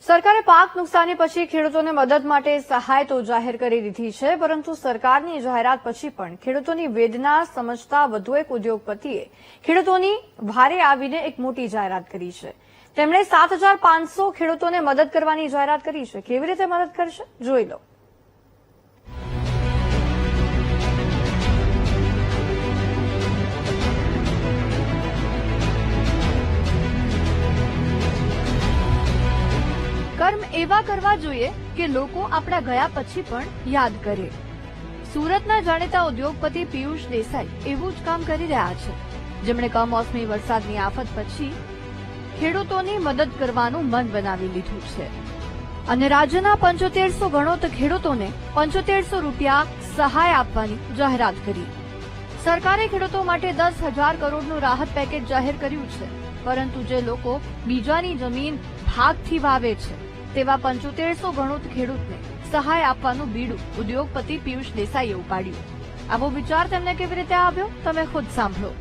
સરકારે પાક નુકસાની પછી ખેડૂતોને મદદ માટે સહાય તો જાહેર કરી દીધી છે, પરંતુ સરકારની જાહેરાત પછી પણ ખેડૂતોની વેદના સમજતા વધુ એક ઉદ્યોગપતિએ ખેડૂતોની ભારે આવીને એક મોટી જાહેરાત કરી છે। તેમણે 7,500 ખેડૂતોને મદદ કરવાની જાહેરાત કરી છે। કેવી રીતે મદદ કરશે, જોઈ લો। કર્મ એવા કરવા જોઈએ કે લોકો આપણા ગયા પછી પણ યાદ કરે। સુરતના જાણીતા ઉદ્યોગપતિ પિયુષ દેસાઈ એવું જ કામ કરી રહ્યા છે, જેમણે કમોસમી વરસાદની આફત પછી ખેડૂતોની મદદ કરવાનું મન બનાવી લીધું છે અને રાજ્યના 7500 ગણોત ખેડૂતોને 7500 રૂપિયા સહાય આપવાની જાહેરાત કરી। સરકારે ખેડૂતો માટે 10,000 કરોડનું રાહત પેકેજ જાહેર કર્યું છે, પરંતુ જે લોકો બીજાની જમીન ભાગથી વાવે છે તેવા 7500 ગણોત ખેડૂતને સહાય આપવાનું બીડું ઉદ્યોગપતિ પિયુષ દેસાઈએ ઉપાડ્યું। આવો વિચાર તેમને કેવી રીતે આવ્યો, તમે ખુદ સાંભળો।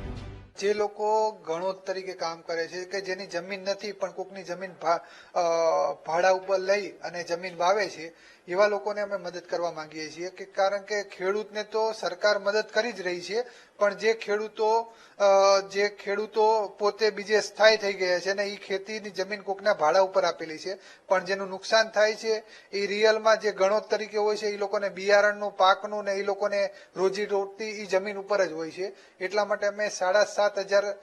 જે લોકો ગણોત તરીકે કામ કરે છે કે જેની જમીન નથી પણ કોકની જમીન ભાડા ઉપર લઈ અને જમીન વાવે છે, એવા લોકોને અમે મદદ કરવા માંગીએ છીએ કે કારણ કે ખેડૂતને તો સરકાર મદદ કરી જ રહી છે, પણ જે ખેડૂતો પોતે બીજે સ્થાયી થઈ ગયા છે અને એ ખેતીની જમીન કોકના ભાડા ઉપર આપેલી છે, પણ જેનું નુકસાન થાય છે એ રિયલમાં જે ગણોત તરીકે હોય છે એ લોકોને બિયારણનું, પાકનું ને એ લોકોને રોજી રોટી એ જમીન ઉપર જ હોય છે। એટલા માટે અમે 7,500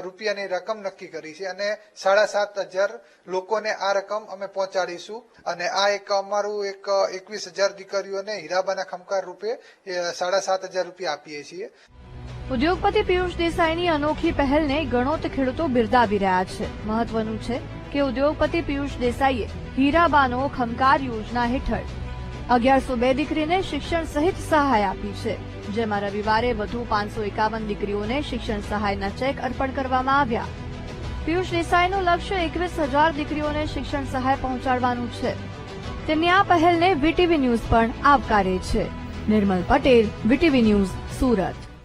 રૂપિયાની રકમ નક્કી કરી છે અને 7,500 લોકોને આ રકમ અમે પહોંચાડીશું અને આ એક અમારું 21,000 દીકરીઓને હીરાબાના ખમકાર રૂપે 7,500 રૂપિયા આપીએ છીએ। ઉદ્યોગપતિ પિયુષ દેસાઈની અનોખી પહેલને ગણોત ખેડૂતો બિરદાવી રહ્યા છે। મહત્વનું છે કે ઉદ્યોગપતિ પિયુષ દેસાઈએ હીરાબાનો ખમકાર યોજના હેઠળ 1102 દીકરીને શિક્ષણ સહિત સહાય આપી છે, જેમાં રવિવારે વધુ 551 દીકરીઓને શિક્ષણ સહાયના ચેક અર્પણ કરવામાં આવ્યા। પિયુષ દેસાઈનું લક્ષ્ય 21,000 દીકરીઓને શિક્ષણ સહાય પહોંચાડવાનું છે। તેમની આ પહેલને વીટીવી ન્યૂઝ પણ આવકારે છે। નિર્મલ પટેલ, વીટીવી ન્યૂઝ, સુરત।